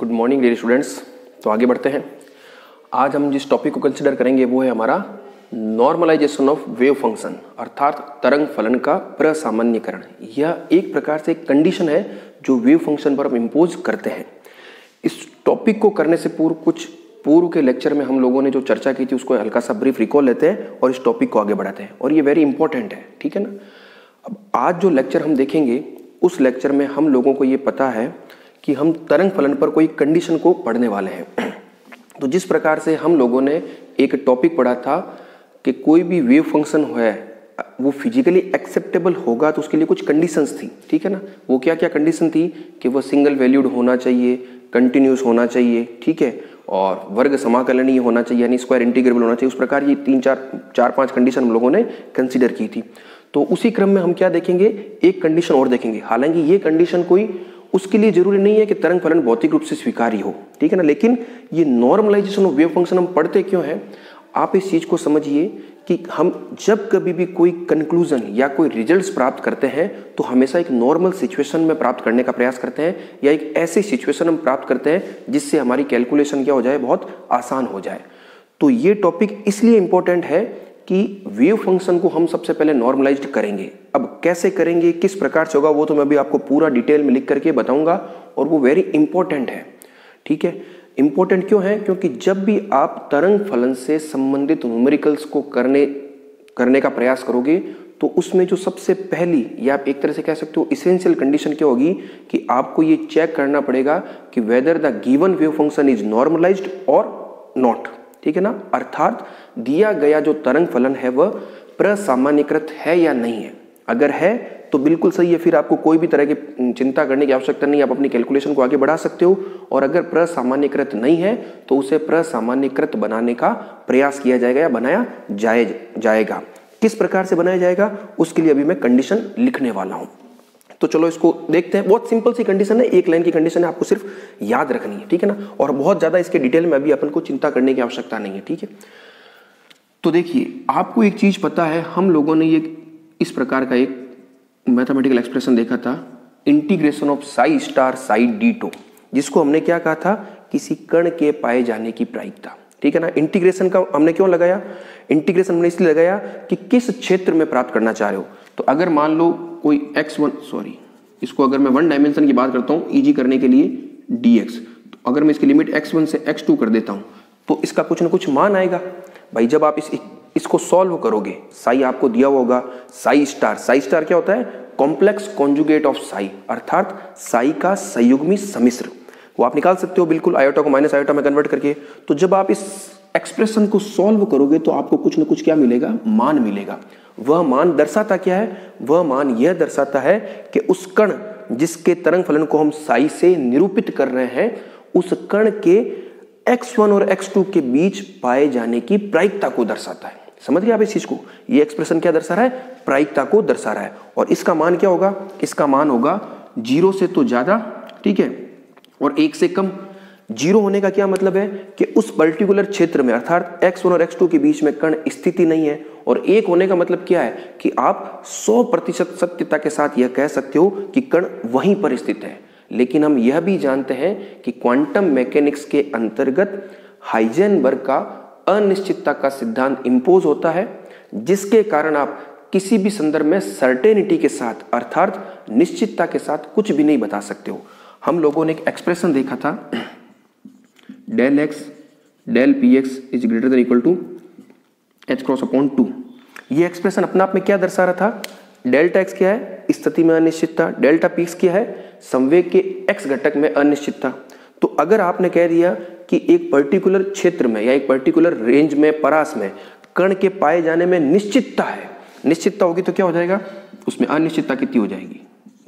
Good morning dear students. तो आगे बढ़ते हैं। आज हम जिस टॉपिक को कंसिडर करेंगे वो है हमारा नॉर्मलाइजेशन ऑफ वेव फंक्शन, अर्थात तरंग फलन का प्रसामान्यकरण। यह एक प्रकार से कंडीशन है जो वेव फंक्शन पर हम इम्पोज करते हैं। इस टॉपिक को करने से पूर्व के लेक्चर में हम लोगों ने जो चर्चा की थी उसको हल्का सा ब्रीफ रिकॉल लेते हैं और इस टॉपिक को आगे बढ़ाते हैं, और ये वेरी इंपॉर्टेंट है, ठीक है ना। अब आज जो लेक्चर हम देखेंगे उस लेक्चर में हम लोगों को ये पता है कि हम तरंग फलन पर कोई कंडीशन को पढ़ने वाले हैं। तो जिस प्रकार से हम लोगों ने एक टॉपिक पढ़ा था कि कोई भी वेव फंक्शन है वो फिजिकली एक्सेप्टेबल होगा तो उसके लिए कुछ कंडीशंस थी, ठीक है ना। वो क्या क्या कंडीशन थी कि वो सिंगल वैल्यूड होना चाहिए, कंटिन्यूस होना चाहिए, ठीक है, और वर्ग समाकलनीय होना चाहिए, यानी स्क्वायर इंटीग्रेबल होना चाहिए। उस प्रकार ये चार पांच कंडीशन हम लोगों ने कंसीडर की थी। तो उसी क्रम में हम क्या देखेंगे, एक कंडीशन और देखेंगे। हालांकि ये कंडीशन कोई उसके लिए जरूरी नहीं है कि तरंग फलन भौतिक रूप से स्वीकार्य हो, ठीक है ना। लेकिन ये नॉर्मलाइजेशन ऑफ वेव फंक्शन हम पढ़ते क्यों है, आप इस चीज को समझिए कि हम जब कभी भी कोई कंक्लूजन या कोई रिजल्ट्स प्राप्त करते हैं तो हमेशा एक नॉर्मल सिचुएशन में प्राप्त करने का प्रयास करते हैं, या एक ऐसी सिचुएशन हम प्राप्त करते हैं जिससे हमारी कैलकुलेशन क्या हो जाए, बहुत आसान हो जाए। तो ये टॉपिक इसलिए इंपॉर्टेंट है कि वेव फंक्शन को हम सबसे पहले नॉर्मलाइज्ड करेंगे। अब कैसे करेंगे, किस प्रकार से होगा, वो तो मैं अभी आपको पूरा डिटेल में लिख करके बताऊंगा, और वो वेरी इंपॉर्टेंट है, ठीक है। इंपॉर्टेंट क्यों है, क्योंकि जब भी आप तरंग फलन से संबंधित न्यूमेरिकल्स को करने का प्रयास करोगे तो उसमें जो सबसे पहली, या आप एक तरह से कह सकते हो इसेंशियल कंडीशन क्या होगी कि आपको ये चेक करना पड़ेगा कि whether the given wave function is normalised और नॉट, ठीक है ना। अर्थात दिया गया जो तरंग फलन है वह प्रसामान्यकृत है या नहीं है। अगर है तो बिल्कुल सही है, फिर आपको कोई भी तरह की चिंता करने की आवश्यकता नहीं, आप अपनी कैलकुलेशन को आगे बढ़ा सकते हो। और अगर प्रसामान्यकृत नहीं है तो उसे प्रसामान्यकृत बनाने का प्रयास किया जाएगा या बनाया जाएगा। किस प्रकार से बनाया जाएगा उसके लिए अभी मैं कंडीशन लिखने वाला हूं। तो चलो इसको देखते हैं। बहुत सिंपल सी कंडीशन है, एक लाइन की कंडीशन है, आपको सिर्फ याद रखनी है, ठीक है ना। और बहुत ज्यादा इसके डिटेल में अभी अपन को चिंता करने की आवश्यकता नहीं है, ठीक है। तो देखिए, आपको एक चीज पता है, हम लोगों ने ये इस प्रकार का एक मैथमेटिकल एक्सप्रेशन देखा था, integration of psi star psi डी2, जिसको हमने क्या कहा था, किसी कण के पाए जाने की प्रायिकता, ठीक है ना। इंटीग्रेशन का हमने क्यों लगाया, इंटीग्रेशन हमने इसलिए लगाया कि किस क्षेत्र में प्राप्त करना चाह रहे हो। तो अगर मान लो कोई इसको अगर मैं वन डायमेंशन की बात करता हूँ इजी करने के लिए dx, तो अगर मैं इसकी लिमिट x1 से x2 कर देता हूँ तो इसका कुछ ना कुछ मान आएगा भाई। जब आप इसको सॉल्व करोगे, साई आपको दिया हुआ होगा, साई स्टार क्या होता है, कॉम्प्लेक्स कॉन्जुगेट ऑफ साई, अर्थात साई का संयुग्मी सम्मिश्र। वो आप निकाल सकते हो बिल्कुल आयोटा को माइनस आयोटा में कन्वर्ट करके। तो जब आप इस एक्सप्रेशन को सॉल्व करोगे तो आपको कुछ ना कुछ क्या मिलेगा, मान मिलेगा। वह मान दर्शाता क्या है, वह मान यह दर्शाता है कि उस कण जिसके तरंग फलन को हम साई से निरूपित कर रहे हैं, उस कण के x1 और x2 के बीच पाए जाने की प्रायिकता को दर्शाता है। समझ गए आप इस चीज को, ये एक्सप्रेशन क्या दर्शा रहा है, प्रायिकता को दर्शा रहा है। और इसका मान क्या होगा, इसका मान होगा 0 से तो ज्यादा, ठीक है, और 1 से कम। 0 होने का क्या मतलब है कि उस पर्टिकुलर क्षेत्र में, अर्थात x1 और x2 के बीच में कण स्थिति नहीं है। और 1 होने का मतलब क्या है कि आप 100% सत्यता के साथ यह कह सकते हो कि कण वहीं पर स्थित है। लेकिन हम यह भी जानते हैं कि क्वांटम मैकेनिक्स के अंतर्गत हाइजेनबर्ग का अनिश्चितता का सिद्धांत इंपोज होता है, जिसके कारण आप किसी भी संदर्भ में सर्टेनिटी के साथ, अर्थात निश्चितता के साथ कुछ भी नहीं बता सकते हो। हम लोगों ने एक एक्सप्रेशन देखा था, del x del p x is greater than equal to h×2। ये एक्सप्रेशन अपने आप में क्या दर्शा रहा था, डेल्टा एक्स क्या है, स्थिति में अनिश्चितता, डेल्टा पी एक्स क्या है, संवेग के x घटक में अनिश्चितता। तो अगर आपने कह दिया कि एक पर्टिकुलर क्षेत्र में या एक पर्टिकुलर रेंज में, परास में कण के पाए जाने में निश्चितता है, निश्चितता होगी तो क्या हो जाएगा, उसमें अनिश्चितता कितनी हो जाएगी,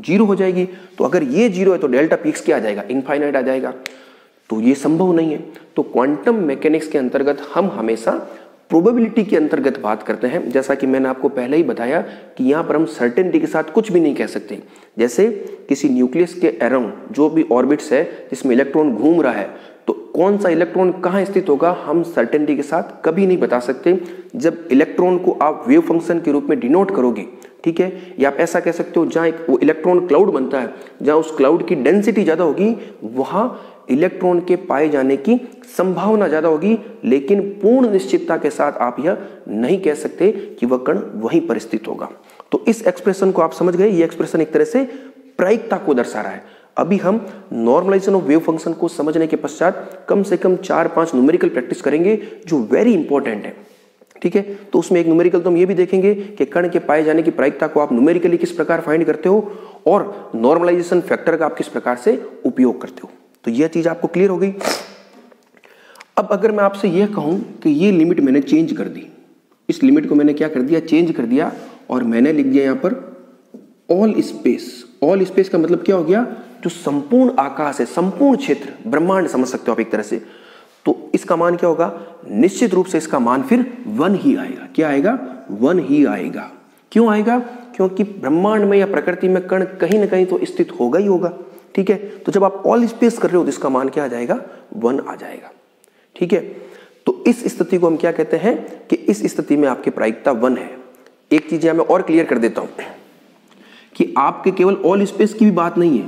0 हो जाएगी। तो अगर ये 0 है तो डेल्टा पी एक्स क्या आ जाएगा, इनफाइनाइट आ जाएगा। तो ये संभव नहीं है। तो क्वांटम मैकेनिक्स के अंतर्गत हम हमेशा प्रोबेबिलिटी के अंतर्गत बात करते हैं। जैसा कि मैंने आपको पहले ही बताया कि यहाँ पर हम सर्टेनिटी के साथ कुछ भी नहीं कह सकते। जैसे किसी न्यूक्लियस के अराउंड जो भी ऑर्बिट्स है जिसमें इलेक्ट्रॉन घूम रहा है, तो कौन सा इलेक्ट्रॉन कहाँ स्थित होगा हम सर्टेनिटी के साथ कभी नहीं बता सकते। जब इलेक्ट्रॉन को आप वेव फंक्शन के रूप में डिनोट करोगे, ठीक है, या आप ऐसा कह सकते हो जहाँ एक वो इलेक्ट्रॉन क्लाउड बनता है, जहाँ उस क्लाउड की डेंसिटी ज़्यादा होगी, वहाँ इलेक्ट्रॉन के पाए जाने की संभावना ज्यादा होगी, लेकिन पूर्ण निश्चितता के साथ आप यह नहीं कह सकते कि वह कण वहीं पर स्थित होगा। तो इस एक्सप्रेशन को आप समझ गए, ये एक्सप्रेशन एक तरह से प्रायिकता को दर्शा रहा है। अभी हम नॉर्मलाइजेशन ऑफ वेव फंक्शन को समझने के पश्चात कम से कम 4-5 न्यूमेरिकल प्रैक्टिस करेंगे जो वेरी इंपॉर्टेंट है, ठीक है। तो उसमें एक न्यूमेरिकल तो हम ये भी देखेंगे कि कण के पाए जाने की प्रायिकता को आप न्यूमेरिकली किस प्रकार फाइंड करते हो और नॉर्मलाइजेशन फैक्टर का आप किस प्रकार से उपयोग करते हो। तो यह चीज आपको क्लियर हो गई। अब अगर मैं आपसे यह कहूं कि ये लिमिट मैंने चेंज कर दी, इस लिमिट को मैंने क्या कर दिया, चेंज कर दिया, और मैंने लिख दिया यहां पर ऑल स्पेस। ऑल स्पेस का मतलब क्या हो गया, जो संपूर्ण आकाश है, संपूर्ण क्षेत्र, ब्रह्मांड समझ सकते हो आप एक तरह से। तो इसका मान क्या होगा, निश्चित रूप से इसका मान फिर 1 ही आएगा। क्या आएगा, 1 ही आएगा। क्यों आएगा, क्योंकि ब्रह्मांड में या प्रकृति में कण कहीं ना कहीं तो स्थित होगा ही होगा, ठीक है। तो जब आप ऑल स्पेस कर रहे हो तो इसका मान क्या आ जाएगा, 1 आ जाएगा, ठीक है। तो इस स्थिति को हम क्या कहते हैं कि इस स्थिति में आपकी प्रायिकता 1 है। एक चीज मैं और क्लियर कर देता हूं कि आपके केवल ऑल स्पेस की भी बात नहीं है,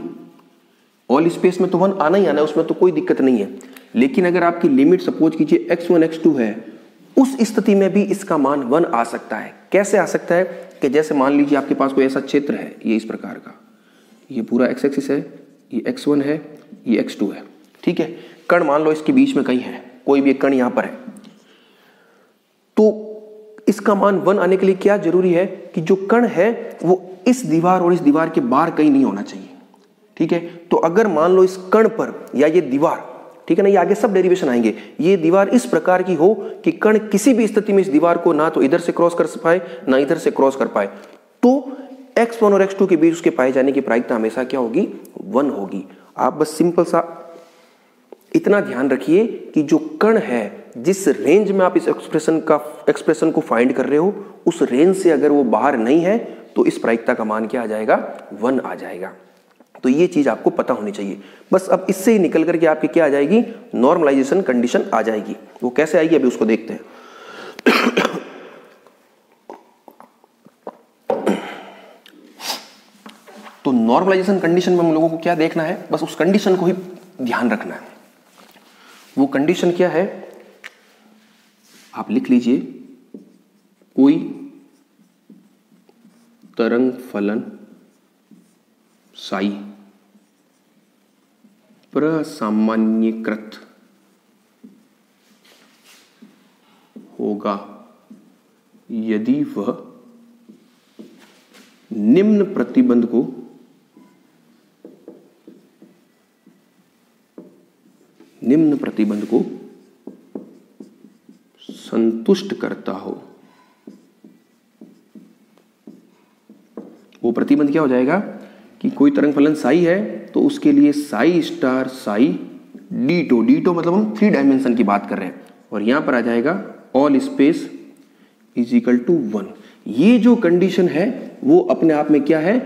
ऑल स्पेस में तो 1 आना ही आना है, उसमें तो कोई दिक्कत नहीं है। लेकिन अगर आपकी लिमिट सपोज कीजिए x1 x2 है, उस स्थिति में भी इसका मान 1 आ सकता है। कैसे आ सकता है कि जैसे मान लीजिए आपके पास कोई ऐसा क्षेत्र है, ये इस प्रकार का, ये पूरा x एक्सिस है, ये x1 है, ये x2 है, ठीक है। कण मान लो इसके बीच में कहीं है, कोई भी एक कण यहां पर है, तो इसका मान 1 आने के लिए क्या जरूरी है कि जो कण है वो इस दीवार और इस दीवार के बाहर कहीं नहीं होना चाहिए, ठीक है। तो अगर मान लो इस कण पर या ये दीवार, ठीक है ना, ये आगे सब डेरिवेशन आएंगे, ये दीवार इस प्रकार की हो कि कण किसी भी स्थिति में इस दीवार को ना तो इधर से क्रॉस कर पाए ना इधर से क्रॉस कर पाए, तो x1 और x2 के बीच उसके पाए जाने की प्रायिकता हमेशा क्या होगी, 1 होगी। आप बस सिंपल सा इतना ध्यान रखिए कि जो कण है, जिस रेंज में आप इस एक्सप्रेशन को फाइंड कर रहे हो, उस रेंज से अगर वो बाहर नहीं है तो इस प्रायिकता का मान क्या आ जाएगा, 1 आ जाएगा। तो ये चीज आपको पता होनी चाहिए। बस अब इससे ही निकल करके आपकी क्या आ जाएगी, नॉर्मलाइजेशन कंडीशन आ जाएगी। वो कैसे आएगी अभी उसको देखते हैं। तो नॉर्मलाइजेशन कंडीशन में हम लोगों को क्या देखना है, बस उस कंडीशन को ही ध्यान रखना है। वो कंडीशन क्या है, आप लिख लीजिए, कोई तरंग फलन साई प्रसामान्यीकृत होगा यदि वह निम्न प्रतिबंध को संतुष्ट करता हो। वो प्रतिबंध क्या हो जाएगा कि कोई तरंग फलन साई है तो उसके लिए psi star psi d tau मतलब हम 3 डायमेंशन की बात कर रहे हैं, और यहां पर आ जाएगा all space is equal to 1। ये जो कंडीशन है वो अपने आप में क्या है,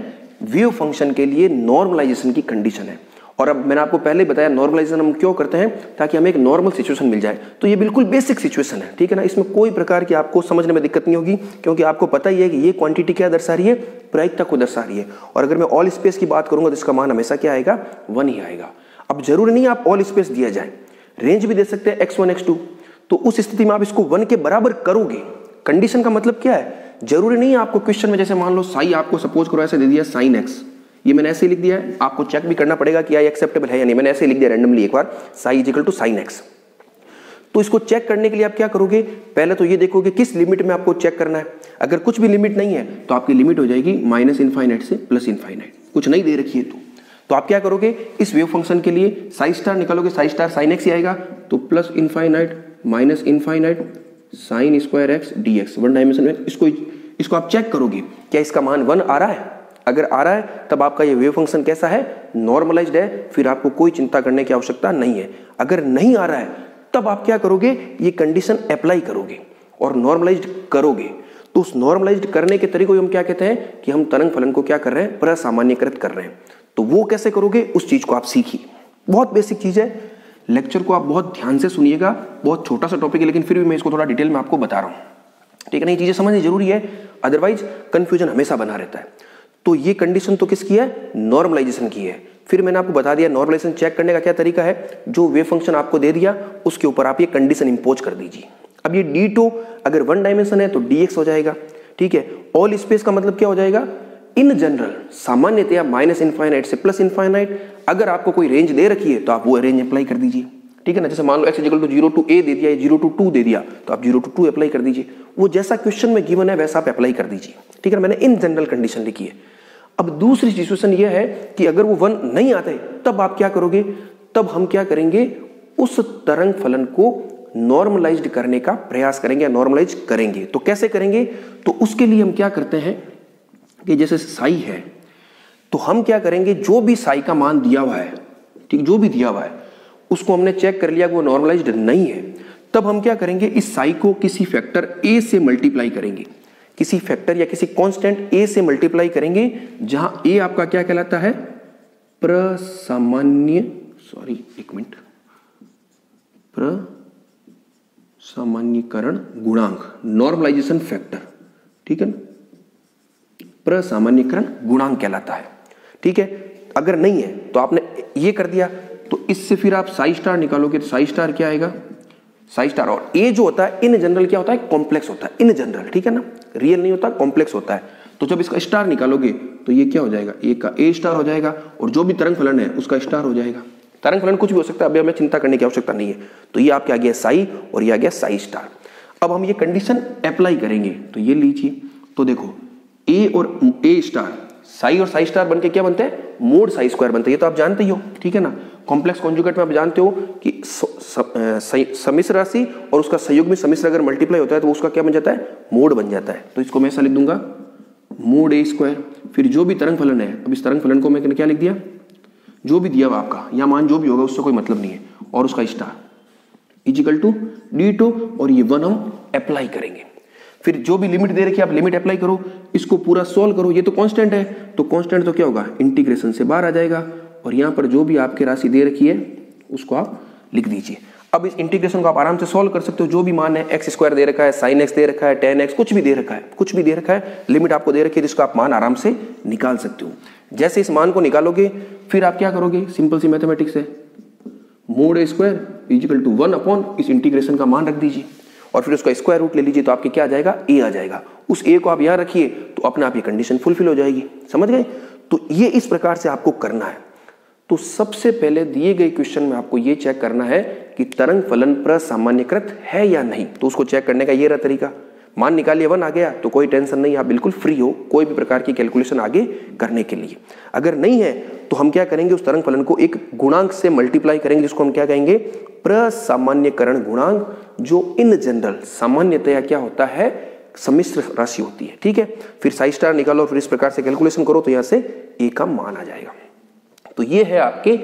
वेव फंक्शन के लिए नॉर्मलाइजेशन की कंडीशन है। और अब मैंने आपको पहले बताया नॉर्मलाइजेशन हम क्यों करते हैं, ताकि हमें एक नॉर्मल सिचुएशन मिल जाए। तो ये बिल्कुल बेसिक सिचुएशन है, ठीक है ना, इसमें कोई प्रकार की आपको समझने में दिक्कत नहीं होगी, क्योंकि आपको पता ही है कि ये क्वांटिटी क्या दर्शा रही है, प्रायिकता को दर्शा रही है। और अगर मैं ऑल स्पेस की बात करूंगा तो इसका मान हमेशा क्या आएगा, 1 ही आएगा। अब जरूरी नहीं आप ऑल स्पेस दिया जाए, रेंज भी दे सकते हैं x1 x2, तो उस स्थिति में आप इसको 1 के बराबर करोगे। कंडीशन का मतलब क्या है, जरूरी नहीं है आपको क्वेश्चन में, जैसे मान लो साई आपको सपोज करो ऐसे दे दिया साइन एक्स, ये मैंने ऐसे ही लिख दिया है, आपको चेक भी करना पड़ेगा कि ये एक्सेप्टेबल है या नहीं। मैंने ऐसे ही लिख दिया रैंडमली एक बार, psi is equal to sine x. तो इसको चेक करने के लिए आप क्या करोगे, पहले तो ये देखोगे किस लिमिट में आपको चेक करना है। अगर कुछ भी लिमिट नहीं है तो आपकी लिमिट हो जाएगी -इनफाइनाइट से +इनफाइनाइट, कुछ नहीं दे रखी है तो आप क्या करोगे, इस वेव फंक्शन के लिए साई स्टार निकालोगे, साई स्टार साइन एक्स ही आएगा, तो +infinite -infinite sine square x dx 1 dimension में। इसको आप चेक करोगे क्या इसका मान 1 आ रहा है। अगर आ रहा है तब आपका ये वेव फंक्शन कैसा है, नॉर्मलाइज्ड है, फिर आपको कोई चिंता करने की आवश्यकता नहीं है। अगर नहीं आ रहा है तब आप क्या करोगे, ये कंडीशन अप्लाई करोगे और नॉर्मलाइज्ड करोगे। तो उस नॉर्मलाइज्ड करने के तरीके को हम क्या कहते हैं कि हम तरंग फलन को क्या कर रहे हैं, प्रसामान्यीकृत कर रहे हैं। तो वो कैसे करोगे, उस चीज को आप सीखिए, बहुत बेसिक चीज है। लेक्चर को आप बहुत ध्यान से सुनिएगा, बहुत छोटा सा टॉपिक है, लेकिन फिर भी मैं इसको थोड़ा डिटेल में आपको बता रहा हूं, ठीक है ना। ये चीजें समझनी जरूरी है, अदरवाइज कंफ्यूजन हमेशा बना रहता है। तो ये कंडीशन तो किसकी है, नॉर्मलाइजेशन की है। फिर मैंने आपको बता दिया नॉर्मलाइजेशन चेक करने का क्या तरीका है, जो वेव फंक्शन आपको दे दिया उसके ऊपर आप ये कंडीशन इंपोज कर दीजिए। अब ये d2 अगर 1 डायमेंशन है तो dx हो जाएगा, ठीक है। ऑल स्पेस का मतलब क्या हो जाएगा, इन जनरल सामान्यतया -∞ से +∞। अगर आपको कोई रेंज दे रखी है तो आप वो रेंज अप्लाई कर दीजिए, ठीक है ना। जैसे मान लो x = 0 to a दे दिया, 0 to 2 दे दिया, तो आप 0 to 2 अप्लाई कर दीजिए। वो जैसा क्वेश्चन में गिवन है वैसा आप अप्लाई कर दीजिए, ठीक है ना। मैंने इन जनरल कंडीशन लिखी है। अब दूसरी सिचुएशन ये है कि अगर वो 1 नहीं आते तब आप क्या करोगे, तब हम क्या करेंगे, उस तरंग फलन को नॉर्मलाइज्ड करने का प्रयास करेंगे, नॉर्मलाइज करेंगे। तो कैसे करेंगे, तो उसके लिए हम क्या करते हैं कि जैसे साई है तो हम क्या करेंगे, जो भी साई का मान दिया हुआ है, ठीक, जो भी दिया हुआ है उसको हमने चेक कर लिया कि वो नॉर्मलाइज्ड नहीं है, तब हम क्या करेंगे, इस साई को किसी फैक्टर a से मल्टीप्लाई करेंगे, किसी फैक्टर या किसी कांस्टेंट a से मल्टीप्लाई करेंगे, जहां a आपका क्या कहलाता है, प्रसामान्यीकरण गुणांक, नॉर्मलाइजेशन फैक्टर, ठीक है ना, प्रसामान्यीकरण गुणांक कहलाता है, ठीक है। अगर नहीं है तो आपने ये कर दिया, तो इससे फिर आप साई स्टार निकालोगे तो साई स्टार क्या आएगा, साई स्टार। और ए जो होता है इन जनरल क्या होता है, कॉम्प्लेक्स होता है, इन जनरल, ठीक है ना, रियल नहीं होता, कॉम्प्लेक्स होता है। तो जब इसका स्टार निकालोगे तो ये क्या हो जाएगा, ए का ए स्टार हो जाएगा, और जो भी तरंग फलन है उसका स्टार हो जाएगा। तरंग फलन कुछ भी हो सकता है, अभी हमें चिंता करने की आवश्यकता नहीं है। तो ये आपके आ गया साई और ये आ गया साई स्टार। अब हम ये कंडीशन अप्लाई करेंगे, तो ये लीजिए, तो देखो ए और ए स्टार, साई और साई स्टार बनके क्या बनते हैं, मोड साई स्क्वायर बनते हैं। ये तो आप जानते ही हो, ठीक है ना। कॉम्प्लेक्स कॉन्जुगेट में आप जानते हो कि सम्मिश्र राशि और उसका संयुग्मी सम्मिश्र अगर मल्टीप्लाई होता है तो उसका क्या बन जाता है, मोड बन जाता है। तो इसको मैं ऐसा लिख दूंगा, मोड ए स्क्वायर। फिर जो भी तरंग फलन है, अब इस तरंग फलन को मैं क्या लिख दिया, जो भी दिया हुआ आपका या मान जो भी होगा उससे कोई मतलब नहीं है, और उसका स्टार = d2, और ये 1 हम अप्लाई करेंगे। फिर जो भी लिमिट दे रखी है आप लिमिट अप्लाई करो, इसको पूरा सोल्व करो। ये तो कांस्टेंट है, तो कांस्टेंट तो क्या होगा, इंटीग्रेशन से बाहर आ जाएगा, और यहाँ पर जो भी आपकी राशि दे रखी है उसको आप लिख दीजिए। अब इस इंटीग्रेशन को आप आराम से सोल्व कर सकते हो। जो भी मान है, x² दे रखा है, sin x दे रखा है, tan x, कुछ भी दे रखा है, कुछ भी दे रखा है, लिमिट आपको दे रखी है, जिसको आप मान आराम से निकाल सकते हो। जैसे इस मान को निकालोगे फिर आप क्या करोगे, सिंपल सी मैथमेटिक्स है, मोड a² = 1 इस इंटीग्रेशन का मान रख दीजिए, और फिर उसका स्क्वायर रूट ले लीजिए, तो आपके क्या आ जाएगा, ए आ जाएगा। उस ए को आप यहाँ रखिए तो अपने आप ये कंडीशन फुलफिल हो जाएगी। समझ गए। तो ये इस प्रकार से आपको करना है। तो सबसे पहले दिए गए क्वेश्चन में आपको ये चेक करना है कि तरंग फलन प्रसामान्यकृत है या नहीं। तो उसको चेक करने का ये रहा तरीका। मान निकालिए 1 आ गया तो कोई टेंशन नहीं, आप बिल्कुल फ्री हो कोई भी प्रकार की कैलकुलेशन आगे करने के लिए। अगर नहीं है तो हम क्या करेंगे, उस तरंग फलन को एक गुणांक से मल्टीप्लाई करेंगे, जिसको हम क्या कहेंगे, प्रसामान्यकरण गुणांक, जो इन जनरल सामान्यतया क्या होता है, सम्मिश्र राशि होती है, ठीक है। फिर साई स्टार निकालो, फिर इस प्रकार से कैलकुलेशन करो, तो यहां से ए का मान आ जाएगा। तो ये है आपके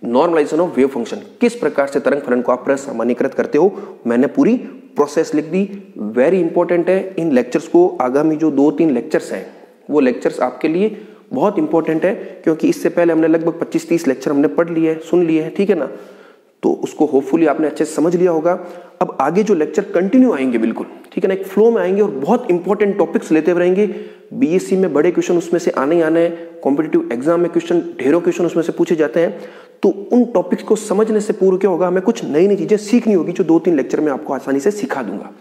नॉर्मलाइजेशन ऑफ वेव फंक्शन। किस प्रकार से तरंग फलन को आप प्रसामान्यकृत करते हो, मैंने पूरी प्रोसेस लिख दी। वेरी इंपॉर्टेंट है। इन लेक्चर्स को आगामी जो 2-3 लेक्चर्स हैं वो लेक्चर्स आपके लिए बहुत इंपॉर्टेंट है, क्योंकि इससे पहले हमने लगभग 25-30 लेक्चर हमने पढ़ लिए हैं, सुन लिए हैं, ठीक है ना। तो उसको होपफुली आपने अच्छे से समझ लिया होगा। अब आगे जो लेक्चर कंटिन्यू आएंगे बिल्कुल, ठीक है ना, एक फ्लो में आएंगे और बहुत इंपॉर्टेंट टॉपिक्स लेते हुए रहेंगे। बीएससी में बड़े क्वेश्चन उसमें से आने ही आने हैं, कॉम्पिटिटिव एग्जाम में क्वेश्चन, ढेरों क्वेश्चन उसमें से पूछे जाते हैं। तो उन टॉपिक्स को समझने से पूर्व क्या होगा, हमें कुछ नई नई चीजें सीखनी होगी, जो 2-3 लेक्चर में आपको आसानी से सिखा दूंगा।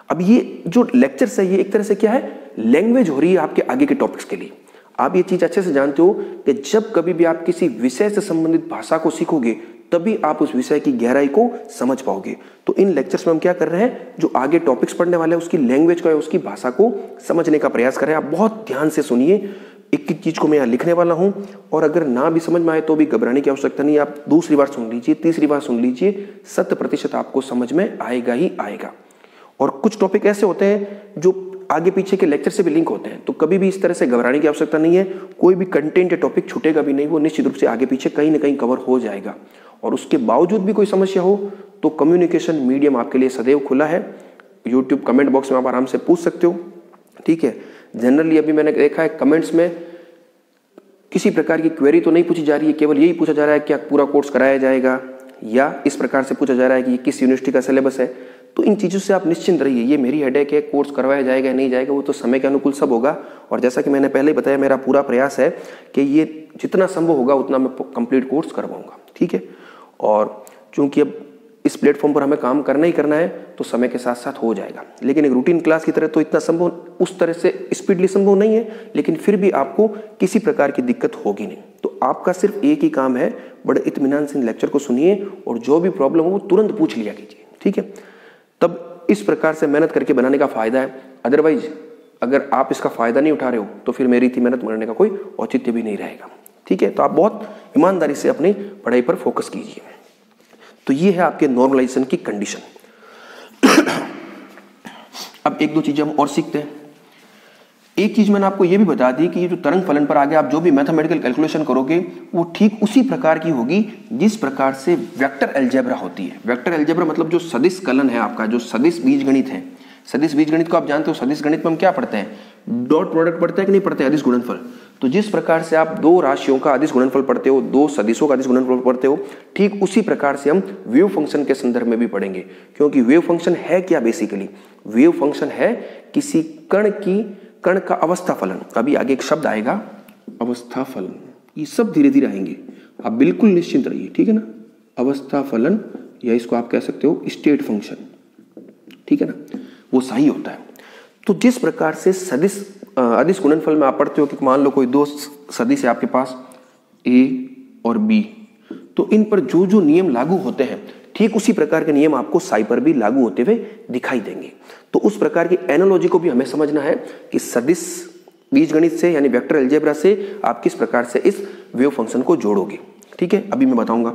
अब ये जो लेक्चर्स है ये एक तरह से क्या है, लैंग्वेज हो रही है आपके आगे के टॉपिक्स के लिए। आप ये चीज अच्छे से जानते हो कि जब कभी भी आप किसी विषय से संबंधित भाषा को सीखोगे तभी आप उस विषय की गहराई को समझ पाओगे। तो इन लेक्चर्स में हम क्या कर रहे हैं, जो आगे टॉपिक्स पढ़ने वाले हैं उसकी लैंग्वेज को या उसकी भाषा को समझने का प्रयास कर रहे हैं। आप बहुत ध्यान से सुनिए, एक एक चीज को मैं यहाँ लिखने वाला हूँ, और अगर ना भी समझ में आए तो भी घबराने की आवश्यकता नहीं। आप दूसरी बार सुन लीजिए, तीसरी बार सुन लीजिए, 100% आपको समझ में आएगा ही आएगा। और कुछ टॉपिक ऐसे होते हैं जो आगे पीछे के लेक्चर से भी लिंक होते हैं, तो कभी भी इस तरह से घबराने की आवश्यकता नहीं है। कोई भी कंटेंट या टॉपिक छूटेगा भी नहीं, वो निश्चित रूप से आगे पीछे कहीं ना कहीं कवर हो जाएगा। और उसके बावजूद भी कोई समस्या हो तो कम्युनिकेशन मीडियम आपके लिए सदैव खुला है। यूट्यूब कमेंट बॉक्स में आप आराम से पूछ सकते हो, ठीक है। जनरली अभी मैंने देखा है कमेंट्स में किसी प्रकार की क्वेरी तो नहीं पूछी जा रही है, केवल यही पूछा जा रहा है क्या पूरा कोर्स कराया जाएगा, या इस प्रकार से पूछा जा रहा है कि ये किस यूनिवर्सिटी का सिलेबस है। तो इन चीज़ों से आप निश्चिंत रहिए, ये मेरी हेडेक है, कोर्स करवाया जाएगा या नहीं जाएगा वो तो समय के अनुकूल सब होगा। और जैसा कि मैंने पहले बताया, मेरा पूरा प्रयास है कि ये जितना संभव होगा उतना मैं कंप्लीट कोर्स करवाऊंगा, ठीक है। और चूंकि अब इस प्लेटफॉर्म पर हमें काम करना ही करना है तो समय के साथ साथ हो जाएगा, लेकिन एक रूटीन क्लास की तरह तो इतना संभव, उस तरह से स्पीडली संभव नहीं है, लेकिन फिर भी आपको किसी प्रकार की दिक्कत होगी नहीं। तो आपका सिर्फ एक ही काम है, बड़े इत्मीनान से लेक्चर को सुनिए और जो भी प्रॉब्लम हो वो तुरंत पूछ लिया कीजिए, ठीक है। तब इस प्रकार से मेहनत करके बनाने का फायदा है। अदरवाइज अगर आप इसका फायदा नहीं उठा रहे हो तो फिर मेरी इतनी मेहनत करने का कोई औचित्य भी नहीं रहेगा, ठीक है। तो आप बहुत ईमानदारी से अपनी पढ़ाई पर फोकस कीजिए। तो ये है आपके नॉर्मलाइजेशन की कंडीशन। अब एक दो चीजें हम और सीखते हैं। एक चीज मैंने आपको ये भी बता दी कि ये जो तरंग फलन पर आगे आप जो भी मैथमेटिकल कैलकुलेशन करोगे वो ठीक उसी प्रकार की होगी जिस प्रकार से वेक्टर अलजेब्रा होती है। वेक्टर अलजेब्रा मतलब जो सदिश कलन है आपका, जो सदिश बीजगणित है। सदिश बीजगणित को आप जानते हो, सदिश गणित में हम क्या पढ़ते हैं, डॉट प्रोडक्ट पढ़ते हैं कि नहीं पढ़ते, अदिश गुणनफल। तो जिस प्रकार से आप दो राशियों का अदिश गुणनफल पढ़ते हो, दो सदिशों का अदिश गुणनफल पढ़ते हो, ठीक उसी प्रकार से हम वेव फंक्शन के संदर्भ में भी पढ़ेंगे। क्योंकि वेव फंक्शन है क्या, बेसिकली वेव फंक्शन है किसी कण का अवस्था फलन। अभी आगे एक शब्द आएगा अवस्था फलन, ये सब धीरे धीरे आएंगे, आप बिल्कुल निश्चिंत रहिए, ठीक है ना। अवस्था फलन या इसको आप कह सकते हो स्टेट फंक्शन, ठीक है ना, वो सही होता है। तो जिस प्रकार से सदिश अदिश गुणनफल में आप पढ़ते हो कि मान लो कोई दो सदिश है आपके पास ए और बी, तो इन पर जो जो नियम लागू होते हैं ठीक उसी प्रकार के नियम आपको साई पर भी लागू होते हुए दिखाई देंगे। तो उस प्रकार की एनालॉजी को भी हमें समझना है कि सदिश बीजगणित से यानी वेक्टर अलजेब्रा से आप किस प्रकार से इस वेव फंक्शन को जोड़ोगे, ठीक है। अभी मैं बताऊंगा।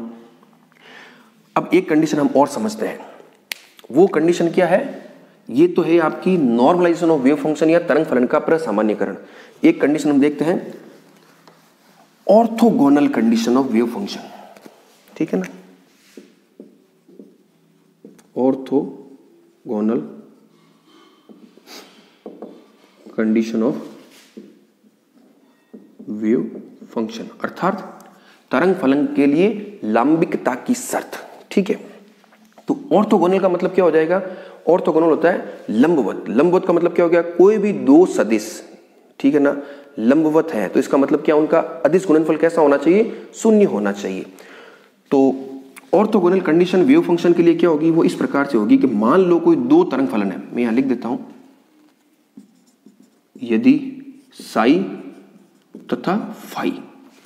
अब एक कंडीशन हम और समझते हैं, वो कंडीशन क्या है, ये तो है आपकी नॉर्मलाइजेशन ऑफ वेव फंक्शन या तरंग फलन का प्रसामान्यकरण। एक कंडीशन हम देखते हैं, orthogonal condition of wave function, ठीक है ना। Orthogonal condition of wave function अर्थात तरंग फलन के लिए लंबिकता की शर्त, ठीक है। तो ऑर्थोगोनल का मतलब क्या हो जाएगा, ऑर्थोगोनल होता है लंबवत। लंबवत का मतलब क्या हो गया, कोई भी दो सदिश, ठीक है ना, लंबवत है तो इसका मतलब क्या, उनका अदिश गुणनफल कैसा होना चाहिए, शून्य होना चाहिए। तो ऑर्थोगोनल कंडीशन वेव फंक्शन के लिए क्या होगी, वो इस प्रकार से होगी कि मान लो कोई दो तरंग फलन है, मैं यहां लिख देता हूं, यदि साई तथा फाई,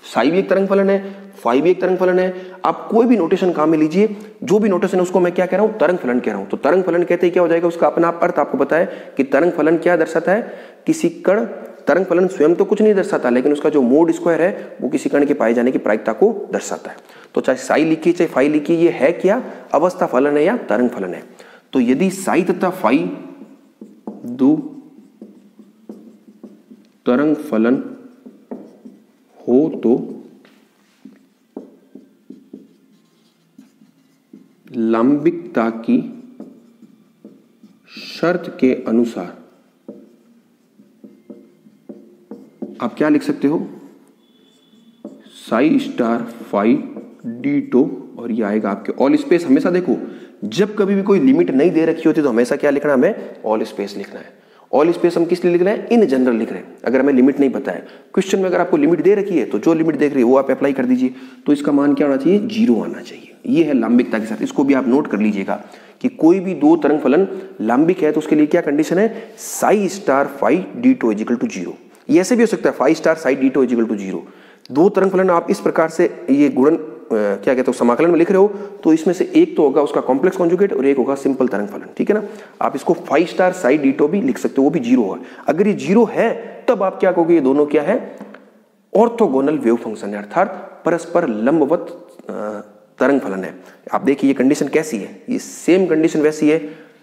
साई भी एक तरंग फलन है, फाई भी एक तरंग फलन है। आप कोई भी नोटेशन काम में लीजिए, जो भी नोटेशन है उसको मैं क्या कह रहा हूं, तरंग फलन कह रहा हूं। तो तरंग फलन कहते ही क्या हो जाएगा, उसका अपना अर्थ आपको पता है कि तरंग फलन क्या दर्शाता है, किसी कण, तरंग फलन स्वयं तो कुछ नहीं दर्शाता लेकिन उसका जो मोड स्क्वायर है वो किसी कण के पाए जाने की प्रायिकता को दर्शाता है। तो चाहे साई लिखिए चाहे फाई लिखिए, ये है क्या, अवस्था फलन है या तरंग फलन है। तो यदि साई तथा फाई दो तरंग फलन हो तो लंबिकता की शर्त के अनुसार आप क्या लिख सकते हो, साई स्टार फाई डीटो, और ये आएगा आपके ऑल स्पेस। हमेशा देखो जब कभी भी कोई लिमिट नहीं दे रखी होती तो हमेशा क्या लिखना, हमें ऑल स्पेस लिखना है। ऑल स्पेस हम किस लिए लिख रहे हैं, इन जनरल लिख रहे हैं। अगर हमें लिमिट नहीं पता है, क्वेश्चन में अगर आपको लिमिट दे रखी है तो जो लिमिट देख रही है वो आप अप्लाई कर दीजिए। तो इसका मान क्या होना चाहिए, 0 आना चाहिए। ये है लंबिकता के साथ, इसको भी आप नोट कर लीजिएगा कि कोई भी दो तरंग फलन लंबिक है तो उसके लिए क्या कंडीशन है, psi star phi d tau is equal to 0। ये ऐसे भी हो सकता है, phi star psi d tau is equal to 0। दो तरंग फलन आप इस प्रकार से ये गुणन क्या कहते हो समाकलन में लिख रहे हो तो इसमें से एक तो होगा उसका कॉम्प्लेक्स कॉन्जुगेट और एक होगा सिंपल तरंग फलन, ठीक है ना। आप इसको फाई स्टार साई डीटो भी लिख सकते हो, वो भी 0 होगा। अगर ये 0 है तब आप क्या कहोगे, ये दोनों क्या है, ऑर्थोगोनल वेव फंक्शन है, अर्थात परस्पर लंबवत तरंग फलन है। आप देखिए ये कंडीशन कैसी है, ये सेम कंडीशन वैसी है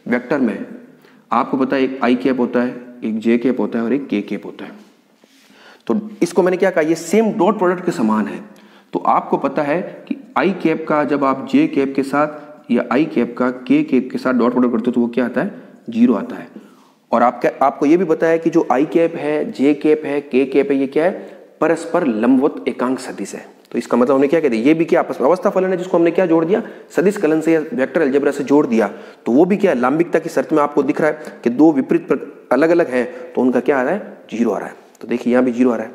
वेक्टर में। आपको पता है एक आई कैप होता है, एक जे कैप होता है और एक के कैप होता है। तो इसको मैंने क्या कहा, ये सेम डॉट प्रोडक्ट के समान है। तो आपको पता है कि आई कैप का जब आप जे कैप के साथ या आई कैप का के कैप के साथ डॉट प्रोडक्ट करते हो तो वो क्या आता है, 0 आता है। और आपको ये भी पता है कि जो आई कैप है, जे कैप है, के कैप है, ये क्या है, परस्पर लंबवत एकांक सदिश है। तो तो इसका मतलब हमने क्या कह दिया, ये भी क्या आपस में अवस्था फलन है जिसको हमने क्या जोड़ दिया, सदिश कलन से या वेक्टर अलजेब्रा से जोड़ दिया। तो वो भी क्या है, लांबिकता की शर्त में आपको दिख रहा है कि दो विपरीत अलग अलग है तो उनका क्या आ रहा है, 0 आ रहा है। तो देखिए यहाँ भी 0 आ रहा है।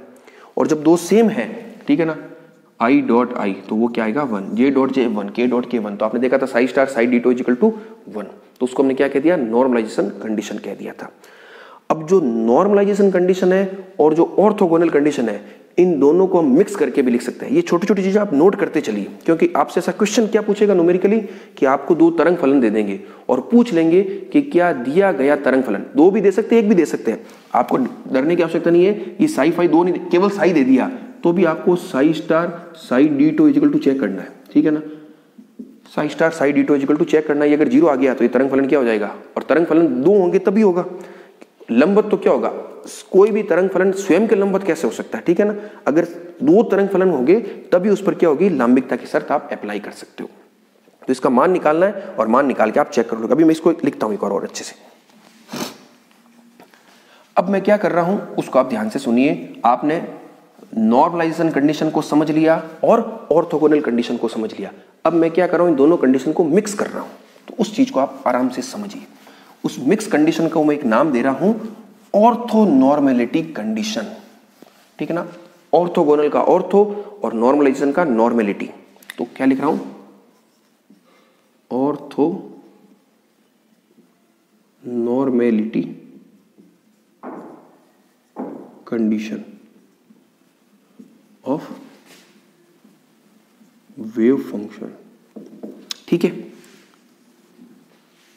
और जब दो सेम है, ठीक है ना, आई डॉट आई, तो वो क्या आएगा 1, जे डॉट जे 1, के डॉट के 1। तो आपने देखा था साई स्टार साई डी2 इक्वल टू 1, तो उसको हमने क्या कह दिया, नॉर्मलाइजेशन कंडीशन कह दिया था। अब जो नॉर्मलाइजेशन कंडीशन है और जो ऑर्थोगोनल कंडीशन है, इन दोनों को हम मिक्स करके भी लिख सकते हैं। ये छोटी छोटी चीजें आप नोट करते चलिए, क्योंकि आपसे ऐसा क्वेश्चन क्या पूछेगा न्यूमेरिकली कि आपको दो तरंग फलन दे देंगे और पूछ लेंगे कि क्या दिया गया तरंग फलन, दो भी दे सकते हैं, एक भी दे सकते हैं। आपको डरने की आवश्यकता नहीं है, ये साई फाई दो नहीं, केवल साई दे दिया तो भी आपको साई स्टार साई डी2 इक्वल टू चेक करना है, ठीक है ना। साई स्टार साई डी2 इक्वल टू चेक करना है। अगर 0 आ गया तो ये तरंग फलन क्या हो जाएगा, और तरंग फलन दो होंगे तभी होगा। लंबवत तो क्या होगा, कोई भी तरंग फलन स्वयं के लंबवत कैसे हो सकता है, ठीक है ना। अगर दो तरंग फलन होंगे तभी उस पर क्या होगी, लांबिकता की शर्त आप अप्लाई कर सकते हो। तो इसका मान निकालना है और मान निकाल के आप चेक कर लो। अभी मैं इसको लिखता हूं एक और अच्छे से। अब मैं क्या कर रहा हूं उसको आप ध्यान से सुनिए। आपने नॉर्मलाइजेशन कंडीशन को समझ लिया और ऑर्थोगोनल कंडीशन को समझ लिया। अब मैं क्या कर रहा हूं, इन दोनों कंडीशन को मिक्स कर रहा हूं। तो उस चीज को आप आराम से समझिए। उस मिक्स कंडीशन को मैं एक नाम दे रहा हूं ऑर्थोनॉर्मेलिटी कंडीशन, ठीक है ना। ऑर्थोगोनल का ऑर्थो और नॉर्मलाइजेशन का नॉर्मेलिटी। तो क्या लिख रहा हूं, ortho normality condition of wave function, ठीक है।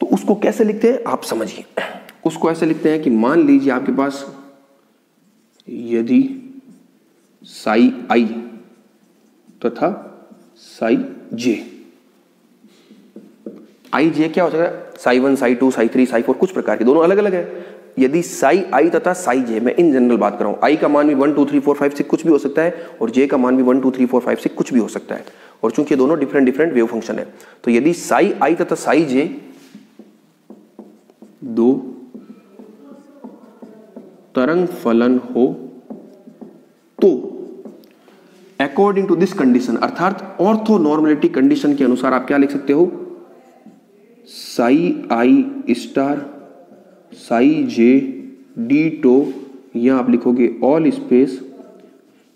तो उसको कैसे लिखते हैं आप समझिए। उसको ऐसे लिखते हैं कि मान लीजिए आपके पास यदि साई आई तथा साई जे, आई जे क्या हो जाएगा, साई 1 साई 2 साई 3 साई 4 कुछ प्रकार के, दोनों अलग अलग है। यदि साई आई तथा साई जे, मैं इन जनरल बात कर रहा हूं, आई का मान भी 1 2 3 4 5 6 कुछ भी हो सकता है और जे का मान भी 1 2 3 4 5 6 कुछ भी हो सकता है। और चूंकि ये दोनों डिफरेंट डिफरेंट वेव फंक्शन है, तो यदि साई आई तथा साई जे दो तरंग फलन हो तो अकॉर्डिंग टू दिस कंडीशन, अर्थात ऑर्थोनॉर्मेलिटी कंडीशन के अनुसार आप क्या लिख सकते हो, साई आई स्टार साई जे डी2, यहां आप लिखोगे ऑल स्पेस,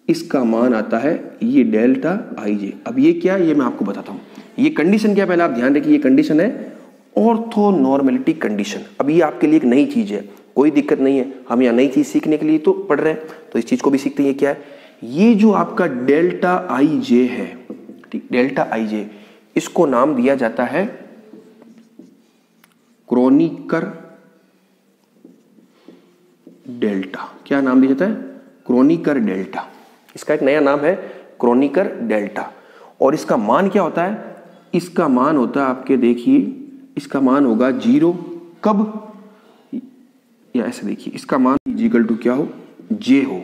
इसका मान आता है ये डेल्टा आई जे। अब ये क्या है ये मैं आपको बताता हूं। ये कंडीशन क्या, पहले आप ध्यान रखिए, ये कंडीशन है ऑर्थोनॉर्मेलिटी कंडीशन। अब ये आपके लिए एक नई चीज है, कोई दिक्कत नहीं है, हम यहाँ नई चीज सीखने के लिए तो पढ़ रहे हैं, तो इस चीज को भी सीखते हैं। ये क्या है, ये जो आपका डेल्टा आई जे है, ठीक, डेल्टा आई जे, इसको नाम दिया जाता है क्रोनिकर डेल्टा। क्या नाम दिया जाता है, क्रोनिकर डेल्टा। इसका एक नया नाम है क्रोनिकर डेल्टा। और इसका मान क्या होता है, इसका मान होता है आपके, देखिए इसका मान होगा 0 कब, या ऐसे देखिए, इसका मान इक्वल टू क्या हो, जे हो,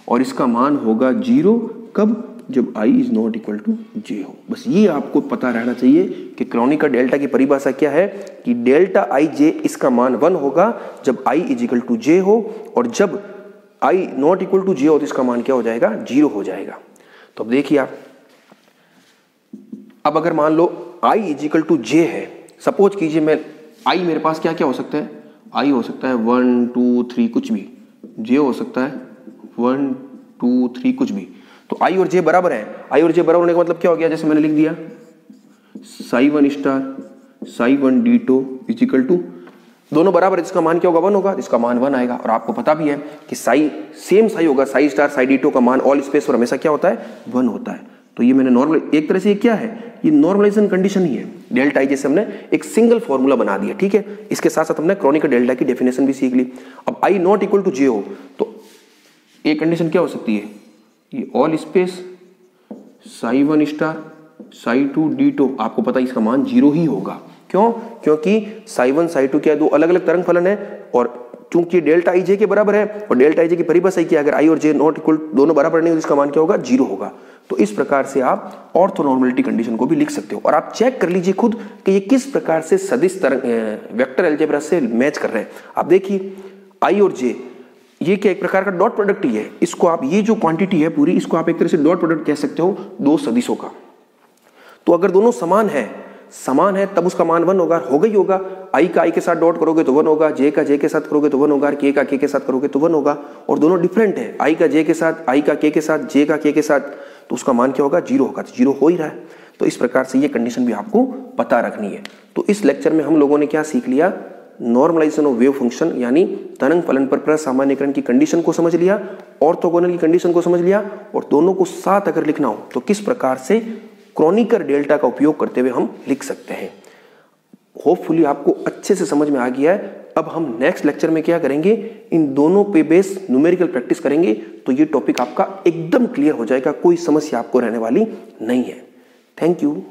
और इसका मान होगा 0 कब, जब i is not equal to J हो। बस ये आपको पता रहना चाहिए कि क्रोनिकर डेल्टा की परिभाषा क्या है, कि डेल्टा आई जे इसका मान 1 होगा जब i is equal to J हो, और जब i not equal to J हो तो इसका मान क्या हो जाएगा, 0 हो जाएगा। तो अब देखिए आप, अब अगर मान लो i इज इक्वल टू जे है, सपोज कीजिए मैं i मेरे पास क्या क्या हो सकता है, i हो सकता है 1 2 3 कुछ भी, j हो सकता है 1 2 3 कुछ भी। तो i और j बराबर है, i और j बराबर होने का मतलब क्या हो गया, जैसे मैंने लिख दिया साई 1 स्टार साई 1 डी2 इज इक्वल टू, दोनों बराबर है, जिसका मान क्या होगा 1 होगा, जिसका मान 1 आएगा। और आपको पता भी है कि साई सेम साई होगा, साई स्टार साई डी2 का मान ऑल स्पेस और हमेशा क्या होता है, 1 होता है। तो ये मैंने नॉर्मल, एक तरह से ये क्या है, ये नॉर्मलाइजेशन कंडीशन ही है। डेल्टा आई जैसे हमने एक सिंगल फॉर्मूला बना दिया, ठीक है। इसके साथ साथ हमने क्रोनिकर डेल्टा की डेफिनेशन भी सीख ली। अब आई नॉट इक्वल टू जे हो तो एक कंडीशन क्या हो सकती है, ये all space Sai 1 star Sai 2 डी2, आपको पता है इसका मान 0 ही होगा। क्यों, क्योंकि साई 1 साई 2 क्या है, दो अलग अलग तरंग फलन है, और चूंकि डेल्टा आई जे के बराबर है, और डेल्टा आई जे की परिभाषा क्या, अगर आई और जे नॉट इक्वल दोनों बराबर नहीं हो तो इसका मान क्या होगा, 0 होगा। तो इस प्रकार से आप ऑर्थोनॉर्मेलिटी कंडीशन को भी लिख सकते हो। और आप चेक कर लीजिए खुद कि ये किस प्रकार से सदिश तरंग वेक्टर अलजेब्रा से मैच कर रहे हैं। आप देखिए आई और जे, ये क्या एक प्रकार का डॉट प्रोडक्ट ही है। इसको आप, ये जो क्वांटिटी है पूरी, इसको आप एक तरह से डॉट प्रोडक्ट कह सकते हो दो सदिशों का। तो अगर दोनों समान है तब उसका मान 1 होगा ही होगा। आई का आई के साथ डॉट करोगे तो 1 होगा, जे का जे के साथ करोगे तो 1 होगा, के का के साथ करोगे तो 1 होगा। और दोनों डिफरेंट है, आई का जे के साथ, आई का के साथ, जे का के साथ, तो उसका मान क्या होगा, 0 होगा। तो 0 हो ही रहा है। तो इस प्रकार से ये कंडीशन भी आपको पता रखनी है। तो इस लेक्चर में हम लोगों ने क्या सीख लिया, नॉर्मलाइजेशन ऑफ वेव फंक्शन यानी तरंग फलन पर प्रसामान्यकरण की कंडीशन को समझ लिया, ऑर्थोगोनल की कंडीशन को समझ लिया, और दोनों को साथ अगर लिखना हो तो किस प्रकार से क्रोनिकर डेल्टा का उपयोग करते हुए हम लिख सकते हैं। होपफुली आपको अच्छे से समझ में आ गया है। अब हम नेक्स्ट लेक्चर में क्या करेंगे, इन दोनों पे बेस न्यूमेरिकल प्रैक्टिस करेंगे, तो ये टॉपिक आपका एकदम क्लियर हो जाएगा, कोई समस्या आपको रहने वाली नहीं है। Thank you.